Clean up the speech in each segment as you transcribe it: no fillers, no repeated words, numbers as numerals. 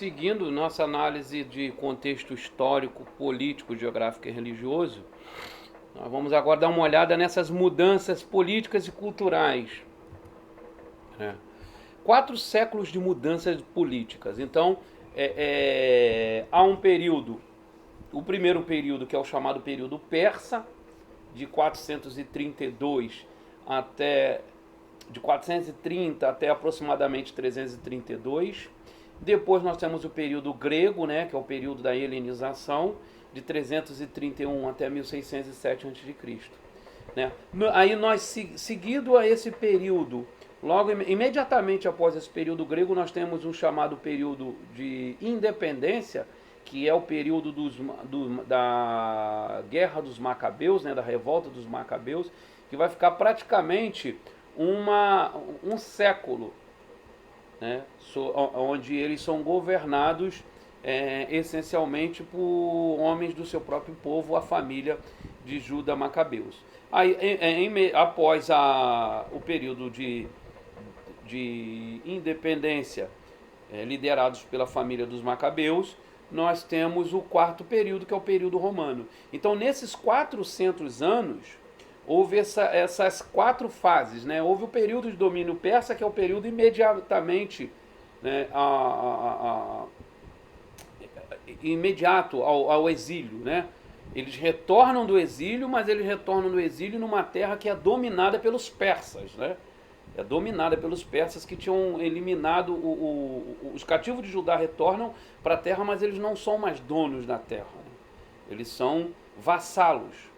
seguindo nossa análise de contexto histórico, político, geográfico e religioso, nós vamos agora dar uma olhada nessas mudanças políticas e culturais. 4 séculos de mudanças políticas. Então, há um período, o primeiro período, que é o chamado período persa, de 432 até de 430 até aproximadamente 332. Depois nós temos o período grego, né, que é o período da helenização, de 331 até 1607 a.C. Né? Aí nós, seguido a esse período, logo imediatamente após esse período grego, nós temos um chamado período de independência, que é o período da Guerra dos Macabeus, né, da Revolta dos Macabeus, que vai ficar praticamente um século, né, onde eles são governados essencialmente por homens do seu próprio povo, a família de Judá Macabeus. Aí, após o período de independência liderados pela família dos Macabeus, nós temos o quarto período, que é o período romano. Então, nesses 400 anos, houve essas 4 fases, né? Houve o período de domínio persa, que é o período imediatamente, né, imediato ao exílio, né? Eles retornam do exílio, mas eles retornam do exílio numa terra que é dominada pelos persas, né? É dominada pelos persas, que tinham eliminado os cativos de Judá. Retornam para a terra, mas eles não são mais donos da terra, né? Eles são vassalos.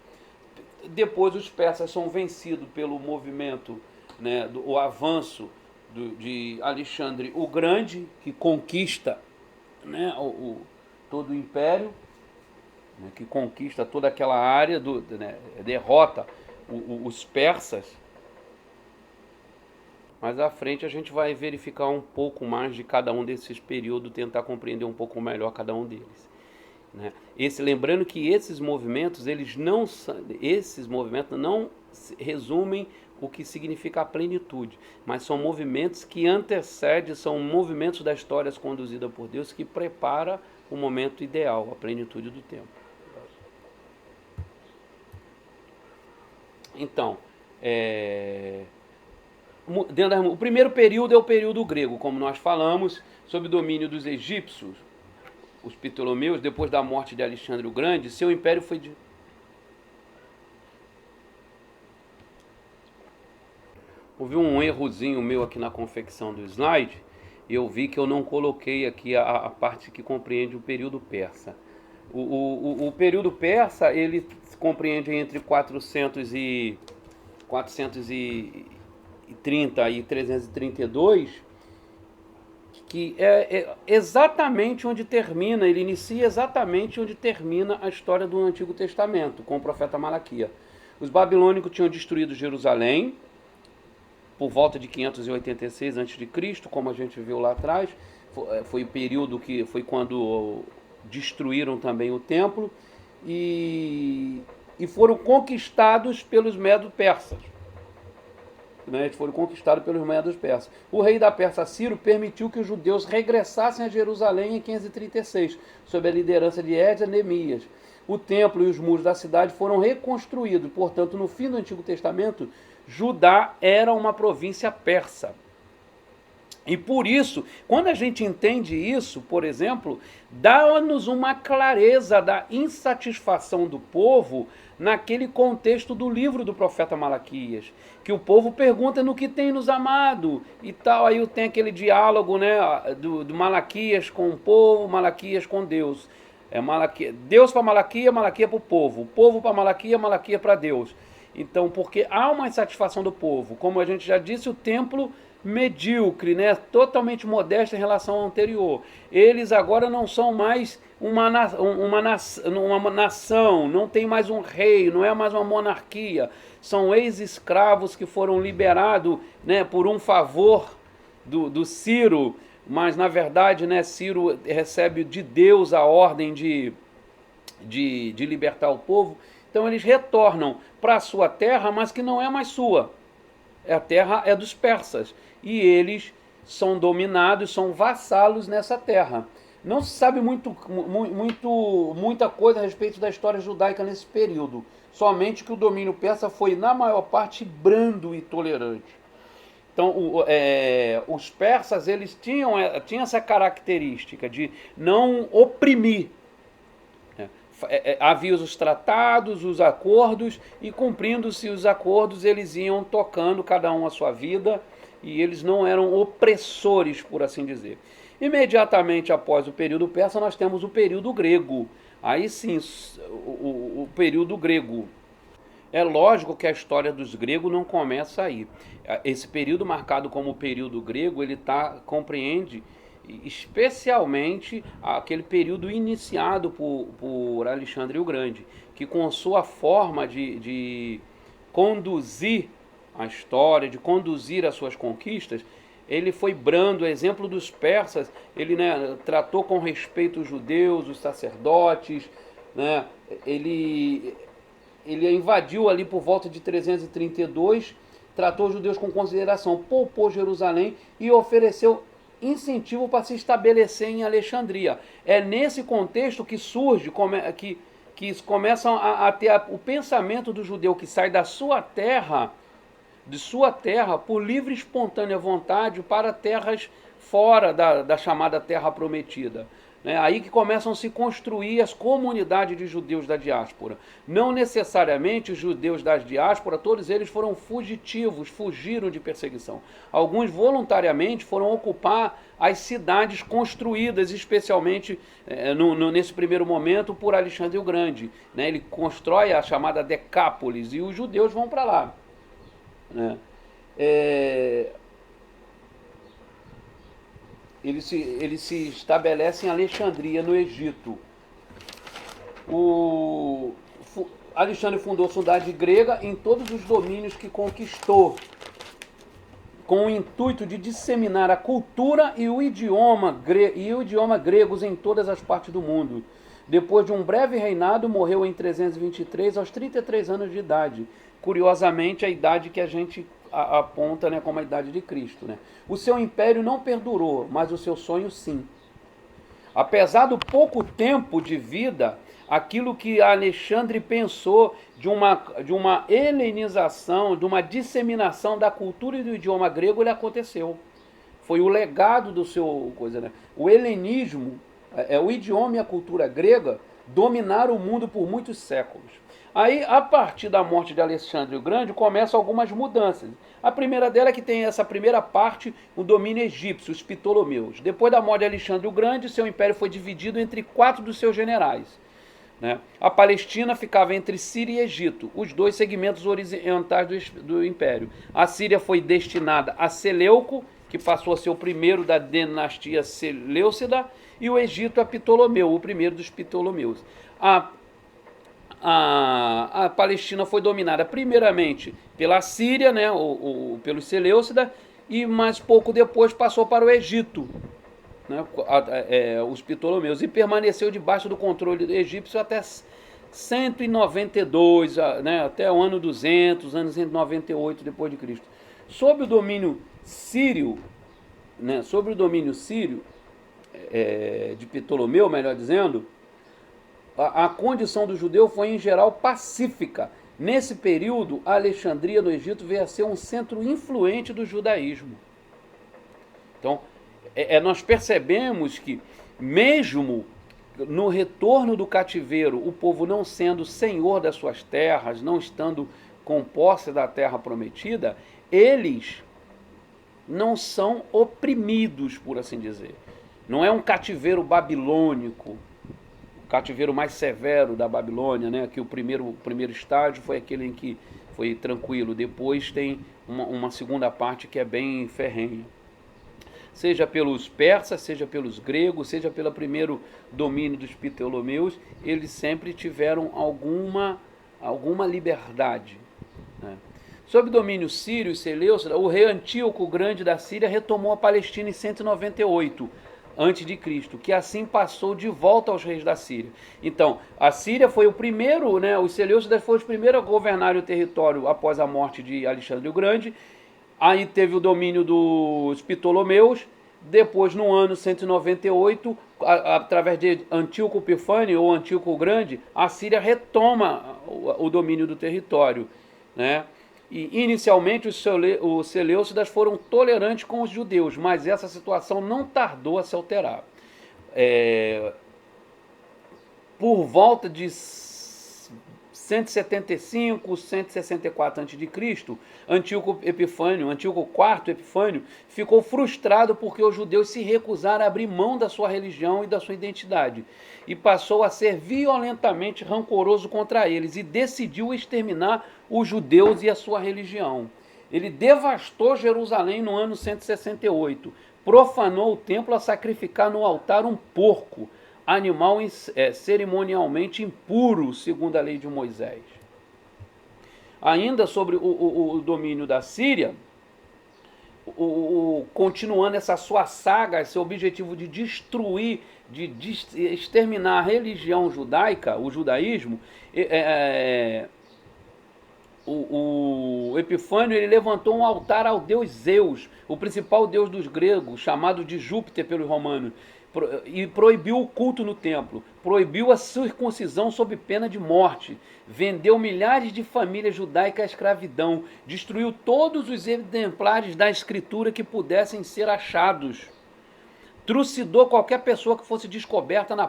Depois os persas são vencidos pelo movimento, né, o avanço de Alexandre o Grande, que conquista, né, todo o império, né, que conquista toda aquela área, né, derrota os persas. Mais à frente a gente vai verificar um pouco mais de cada um desses períodos, tentar compreender um pouco melhor cada um deles, né? Lembrando que esses movimentos não resumem o que significa a plenitude, mas são movimentos que antecedem, são movimentos da história conduzida por Deus, que prepara o momento ideal, a plenitude do tempo. Então, o primeiro período é o período grego, como nós falamos, sob o domínio dos egípcios, os Ptolomeus. Depois da morte de Alexandre o Grande, seu império foi Houve um errozinho meu aqui na confecção do slide, e eu vi que eu não coloquei aqui a parte que compreende o período persa. O período persa, ele compreende entre 430 e 332, que é exatamente onde termina, ele inicia exatamente onde termina a história do Antigo Testamento, com o profeta Malaquias. Os babilônicos tinham destruído Jerusalém por volta de 586 a.C., como a gente viu lá atrás. Foi o período que foi quando destruíram também o templo e foram conquistados pelos medo-persas. Foram conquistados pelos medo-persas. O rei da Pérsia, Ciro, permitiu que os judeus regressassem a Jerusalém em 536, sob a liderança de Esdras e Neemias. O templo e os muros da cidade foram reconstruídos. Portanto, no fim do Antigo Testamento, Judá era uma província persa. E por isso, quando a gente entende isso, por exemplo, dá-nos uma clareza da insatisfação do povo naquele contexto do livro do profeta Malaquias, que o povo pergunta no que tem nos amado e tal. Aí tem aquele diálogo, né, do Malaquias com o povo, Malaquias com Deus. Deus para Malaquias, Malaquias para o povo para Malaquias, Malaquias para Deus. Então, porque há uma insatisfação do povo, como a gente já disse, o templo medíocre, né, totalmente modesto em relação ao anterior. Eles agora não são mais uma nação, não tem mais um rei, não é mais uma monarquia. São ex-escravos que foram liberados, né, por um favor do Ciro, mas na verdade, né, Ciro recebe de Deus a ordem de libertar o povo. Então eles retornam para a sua terra, mas que não é mais sua. A terra é dos persas. E eles são dominados, são vassalos nessa terra. Não se sabe muita coisa a respeito da história judaica nesse período. Somente que o domínio persa foi, na maior parte, brando e tolerante. Então, os persas eles tinham essa característica de não oprimir. Havia os tratados, os acordos, e cumprindo-se os acordos, eles iam tocando cada um a sua vida, e eles não eram opressores, por assim dizer. Imediatamente após o período persa, nós temos o período grego. Aí sim, o período grego. É lógico que a história dos gregos não começa aí. Esse período marcado como período grego, ele compreende especialmente aquele período iniciado por Alexandre o Grande, que com sua forma de conduzir a história, de conduzir as suas conquistas, ele foi brando, exemplo dos persas, ele, né, tratou com respeito os judeus, os sacerdotes, né, ele invadiu ali por volta de 332, tratou os judeus com consideração, poupou Jerusalém e ofereceu incentivo para se estabelecer em Alexandria. É nesse contexto que surge, que começam a ter o pensamento do judeu que sai da sua terra, por livre e espontânea vontade, para terras fora da chamada Terra Prometida. Aí que começam a se construir as comunidades de judeus da diáspora. Não necessariamente os judeus da diáspora, todos eles foram fugitivos, fugiram de perseguição. Alguns voluntariamente foram ocupar as cidades construídas, especialmente nesse primeiro momento, por Alexandre o Grande. Ele constrói a chamada Decápolis e os judeus vão para lá. Ele se estabelece em Alexandria, no Egito. Alexandre fundou cidade grega em todos os domínios que conquistou, com o intuito de disseminar a cultura e o idioma gregos em todas as partes do mundo. Depois de um breve reinado, morreu em 323, aos 33 anos de idade. Curiosamente, a idade que a gente aponta, né, como a idade de Cristo. O seu império não perdurou, mas o seu sonho sim. Apesar do pouco tempo de vida, aquilo que Alexandre pensou de uma helenização, de uma disseminação da cultura e do idioma grego, ele aconteceu. Foi o legado do seu coisa, O helenismo, o idioma e a cultura grega dominaram o mundo por muitos séculos. Aí, a partir da morte de Alexandre o Grande, começam algumas mudanças. A primeira dela é que tem essa primeira parte, o domínio egípcio, os Ptolomeus. Depois da morte de Alexandre o Grande, seu império foi dividido entre 4 dos seus generais. A Palestina ficava entre Síria e Egito, os dois segmentos orientais do império. A Síria foi destinada a Seleuco, que passou a ser o primeiro da dinastia Seleucida, e o Egito a Ptolomeu, o primeiro dos Ptolomeus. A Palestina foi dominada primeiramente pela Síria, pelos Seleucida, e mais pouco depois passou para o Egito, os Ptolomeus, e permaneceu debaixo do controle egípcio até 192, até o ano 200, anos 198 depois de Cristo. Sob o domínio sírio, de Ptolomeu, melhor dizendo, a condição do judeu foi em geral pacífica. Nesse período, a Alexandria no Egito veio a ser um centro influente do judaísmo. Então, nós percebemos que, mesmo no retorno do cativeiro, o povo não sendo senhor das suas terras, não estando com posse da terra prometida, eles não são oprimidos, por assim dizer. Não é um cativeiro babilônico, o cativeiro mais severo da Babilônia, que o primeiro estágio foi aquele em que foi tranquilo. Depois tem uma segunda parte que é bem ferrenha. Seja pelos persas, seja pelos gregos, seja pelo primeiro domínio dos Ptolomeus, eles sempre tiveram alguma liberdade. Sob domínio sírio e seleucida, o rei Antíoco o Grande da Síria retomou a Palestina em 198 a.C., que assim passou de volta aos reis da Síria. Então, a Síria foi o primeiro, os seleucidas foram os primeiros a governar o território após a morte de Alexandre o Grande. Aí teve o domínio dos Ptolomeus. Depois, no ano 198, através de Antíoco Epifânio ou Antíoco o Grande, a Síria retoma o domínio do território, né? E inicialmente os seleucidas foram tolerantes com os judeus, mas essa situação não tardou a se alterar. Por volta de 175, 164 a.C., Antíoco Epifânio, Antíoco IV Epifânio, ficou frustrado porque os judeus se recusaram a abrir mão da sua religião e da sua identidade, e passou a ser violentamente rancoroso contra eles, e decidiu exterminar os judeus e a sua religião. Ele devastou Jerusalém no ano 168, profanou o templo a sacrificar no altar um porco, animal cerimonialmente impuro, segundo a lei de Moisés. Ainda sobre o domínio da Síria, continuando essa sua saga, esse objetivo de destruir, de exterminar a religião judaica, o judaísmo, o Epifânio ele levantou um altar ao deus Zeus, o principal deus dos gregos, chamado de Júpiter pelos romanos, e proibiu o culto no templo, proibiu a circuncisão sob pena de morte, vendeu milhares de famílias judaicas à escravidão, destruiu todos os exemplares da escritura que pudessem ser achados, trucidou qualquer pessoa que fosse descoberta com a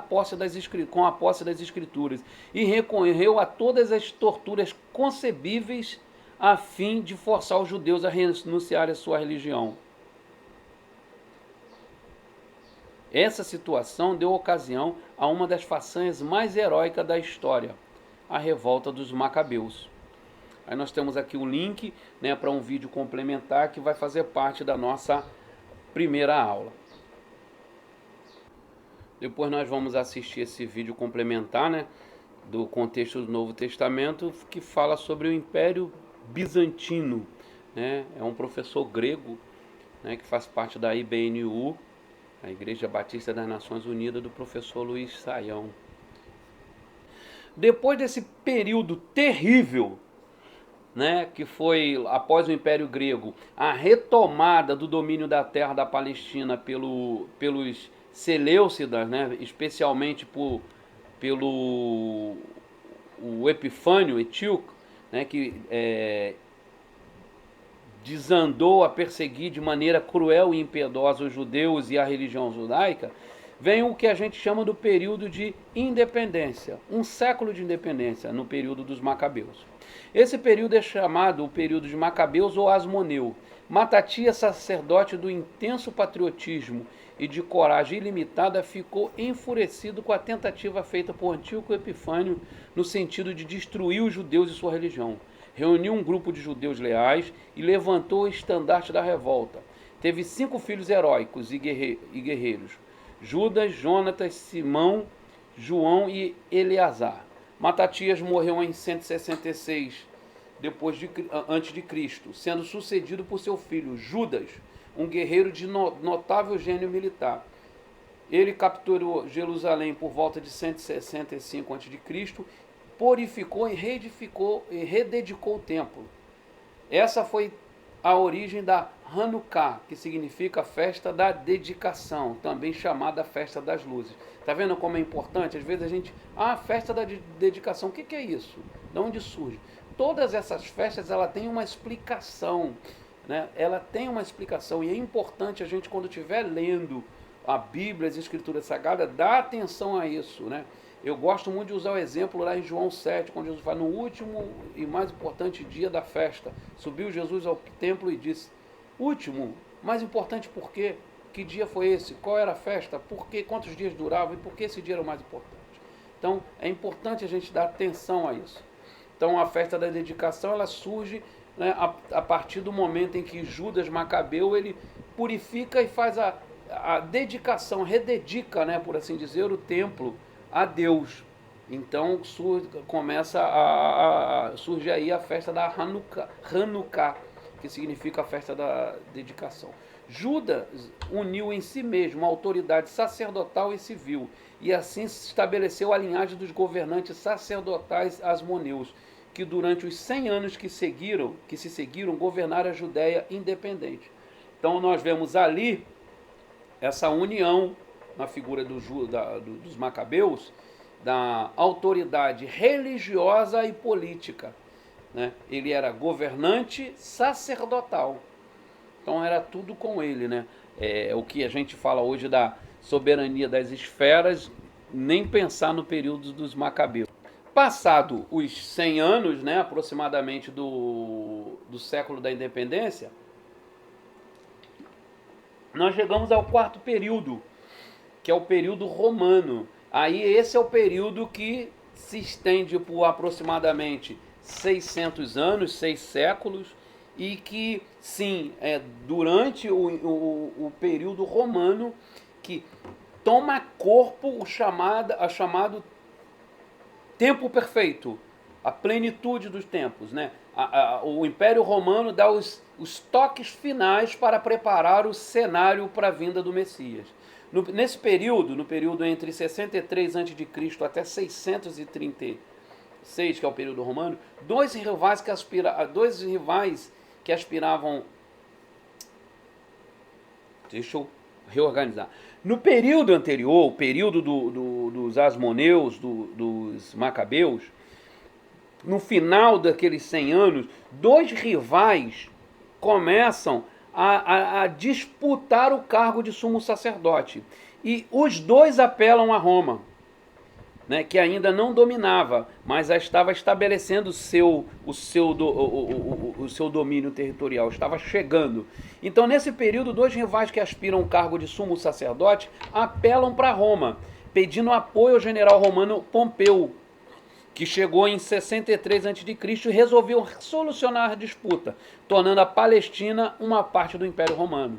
posse das escrituras e recorreu a todas as torturas concebíveis a fim de forçar os judeus a renunciar à sua religião. Essa situação deu ocasião a uma das façanhas mais heróicas da história, a revolta dos Macabeus. Aí nós temos aqui o link, né, para um vídeo complementar que vai fazer parte da nossa primeira aula. Depois nós vamos assistir esse vídeo complementar, né, do contexto do Novo Testamento, que fala sobre o Império Bizantino, né? É um professor grego, né, que faz parte da IBNU, a Igreja Batista das Nações Unidas, do professor Luiz Saião. Depois desse período terrível, né, que foi, após o Império Grego, a retomada do domínio da terra da Palestina pelos seleucidas, né, especialmente pelo o Epifânio, Etíoco, né, que desandou a perseguir de maneira cruel e impiedosa os judeus e a religião judaica, vem o que a gente chama do período de independência, um século de independência no período dos Macabeus. Esse período é chamado o período de Macabeus ou Asmoneu. Matatias, sacerdote do intenso patriotismo e de coragem ilimitada, ficou enfurecido com a tentativa feita por Antíoco Epifânio no sentido de destruir os judeus e sua religião. Reuniu um grupo de judeus leais e levantou o estandarte da revolta. Teve 5 filhos heróicos e guerreiros: Judas, Jonatas, Simão, João e Eleazar. Matatias morreu em 166 antes de Cristo, sendo sucedido por seu filho Judas, um guerreiro de notável gênio militar. Ele capturou Jerusalém por volta de 165 a.C., purificou e reedificou e rededicou o templo. Essa foi a origem da Hanukkah, que significa festa da dedicação, também chamada festa das luzes. Tá vendo como é importante? Às vezes a gente, festa da dedicação, o que é isso? De onde surge? Todas essas festas, ela tem uma explicação, né? Ela tem uma explicação, e é importante a gente, quando estiver lendo a Bíblia, as Escrituras Sagradas, dar atenção a isso, né? Eu gosto muito de usar o exemplo lá em João 7, quando Jesus fala, no último e mais importante dia da festa, subiu Jesus ao templo e disse, último, mais importante por quê? Que dia foi esse? Qual era a festa? Por quê? Quantos dias durava? E por que esse dia era o mais importante? Então, é importante a gente dar atenção a isso. Então, a festa da dedicação, ela surge, né, a partir do momento em que Judas Macabeu, ele purifica e faz a dedicação, rededica, né, por assim dizer, o templo a Deus. Então começa surge aí a festa da Hanukkah, que significa a festa da dedicação. Judas uniu em si mesmo a autoridade sacerdotal e civil, e assim se estabeleceu a linhagem dos governantes sacerdotais asmoneus, que durante os 100 anos que se seguiram, governaram a Judéia independente. Então nós vemos ali essa união na figura dos macabeus, da autoridade religiosa e política, né? Ele era governante sacerdotal. Então era tudo com ele, né? O que a gente fala hoje da soberania das esferas, nem pensar no período dos macabeus. Passado os 100 anos, né, aproximadamente do século da independência, nós chegamos ao quarto período, que é o período romano. Aí esse é o período que se estende por aproximadamente 600 anos, 6 séculos, e que, sim, durante o período romano que toma corpo o chamado tempo perfeito, a plenitude dos tempos, né? O Império Romano dá os toques finais para preparar o cenário para a vinda do Messias. Nesse período, no período entre 63 a.C. até 636, que é o período romano, dois rivais que aspiravam. Deixa eu reorganizar. No período anterior, o período dos asmoneus, dos macabeus, no final daqueles 100 anos, dois rivais começam a disputar o cargo de sumo sacerdote. E os dois apelam a Roma, né, que ainda não dominava, mas já estava estabelecendo o seu domínio territorial, estava chegando. Então, nesse período, dois rivais que aspiram ao cargo de sumo sacerdote apelam para Roma, pedindo apoio ao general romano Pompeu, que chegou em 63 a.C. e resolveu solucionar a disputa, tornando a Palestina uma parte do Império Romano.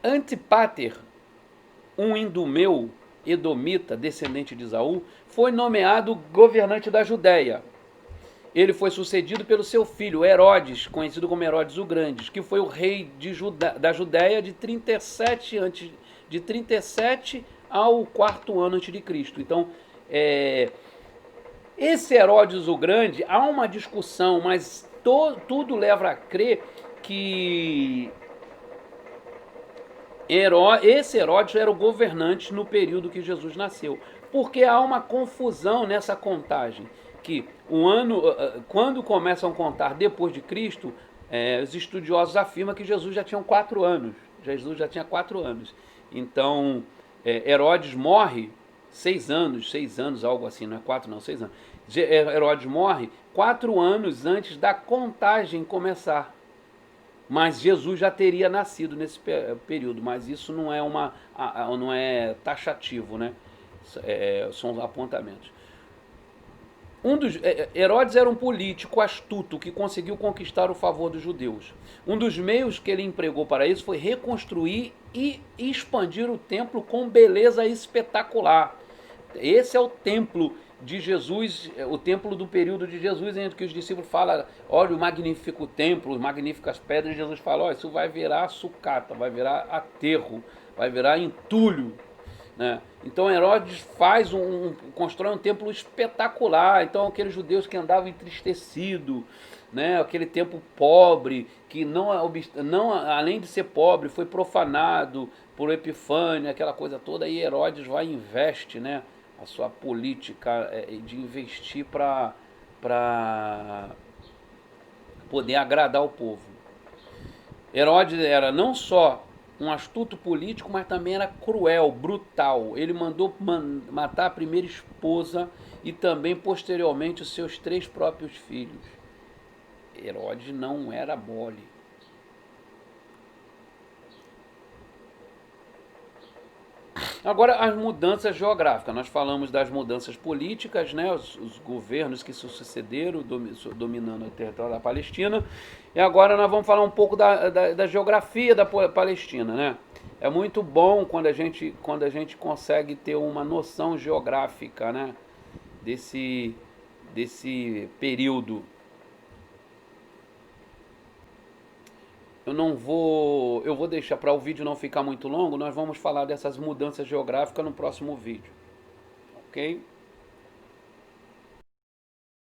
Antipater, um idumeu edomita, descendente de Esaú, foi nomeado governante da Judéia. Ele foi sucedido pelo seu filho Herodes, conhecido como Herodes o Grande, que foi o rei da Judéia de 37 ao quarto ano antes de Cristo. Então, esse Herodes o Grande, há uma discussão, mas tudo leva a crer que esse Herodes era o governante no período que Jesus nasceu. Porque há uma confusão nessa contagem, que quando começam a contar depois de Cristo, os estudiosos afirmam que Jesus já tinha 4 anos. Jesus já tinha 4 anos. Então, Herodes morre 6 anos, algo assim, não é 4 não, 6 anos. Herodes morre 4 anos antes da contagem começar. Mas Jesus já teria nascido nesse período, mas isso não é taxativo, né? São apontamentos. Herodes era um político astuto que conseguiu conquistar o favor dos judeus. Um dos meios que ele empregou para isso foi reconstruir e expandir o templo com beleza espetacular. Esse é o templo de Jesus, o templo do período de Jesus, em que os discípulos falam, olha o magnífico templo, magníficas pedras, e Jesus fala, olha, isso vai virar sucata, vai virar aterro, vai virar entulho, né? Então Herodes constrói um templo espetacular. Então aqueles judeus que andavam entristecidos, né, aquele templo pobre, que não, além de ser pobre, foi profanado por Epifânio, aquela coisa toda, e Herodes vai e investe, né, a sua política de investir para poder agradar o povo. Herodes era não só um astuto político, mas também era cruel, brutal. Ele mandou matar a primeira esposa e também, posteriormente, os seus 3 próprios filhos. Herodes não era mole. Agora, as mudanças geográficas. Nós falamos das mudanças políticas, né? Os governos que se sucederam dominando o território da Palestina. E agora nós vamos falar um pouco da geografia da Palestina, né? É muito bom quando a gente consegue ter uma noção geográfica, né? desse período. Eu vou deixar, para o vídeo não ficar muito longo, nós vamos falar dessas mudanças geográficas no próximo vídeo, ok?